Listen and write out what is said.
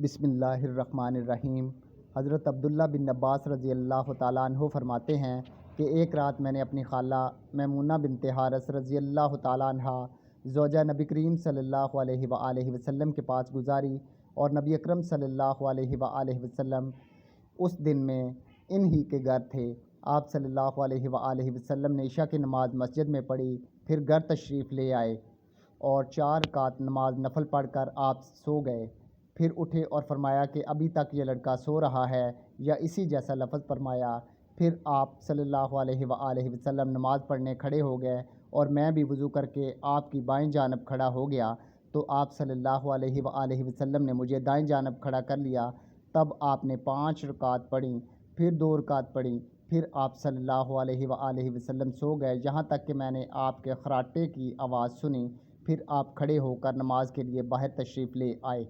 बिस्मिल्लाहिर्रहमानिर्रहीम। हज़रत अब्दुल्ला बिन अब्बास रज़ी अल्लाह तआला अन्हु फरमाते हैं कि एक रात मैंने अपनी खाला मैमूना बिनते हारिस रज़ी अल्लाह तआला अन्हा ज़ौजा नबी करीम सल्लल्लाहु अलैहि वसल्लम के पास गुजारी और नबी अकरम सल्लल्लाहु अलैहि वसल्लम उस दिन में इन्हीं के घर थे। आप सल्लल्लाहु अलैहि वसल्लम ने इशा की नमाज़ मस्जिद में पढ़ी, फिर घर तशरीफ़ ले आए और 4 रकात नमाज नफल पढ़कर आप सो गए। फिर उठे और फरमाया कि अभी तक ये लड़का सो रहा है, या इसी जैसा लफ्ज़ फरमाया। फिर आप सल्लल्लाहु अलैहि वसल्लम नमाज़ पढ़ने खड़े हो गए और मैं भी वज़ू करके आपकी बाएं जानब खड़ा हो गया, तो आप सल्लल्लाहु अलैहि वसल्लम ने मुझे दाएं जानब खड़ा कर लिया। तब आपने 5 रकात पढ़ी, फिर 2 रकात पढ़ी, फिर आप सल्लल्लाहु अलैहि वसल्लम सो गए, यहाँ तक कि मैंने आपके खराटे की आवाज़ सुनी। फिर आप खड़े होकर नमाज के लिए बाहर तशरीफ़ ले आए।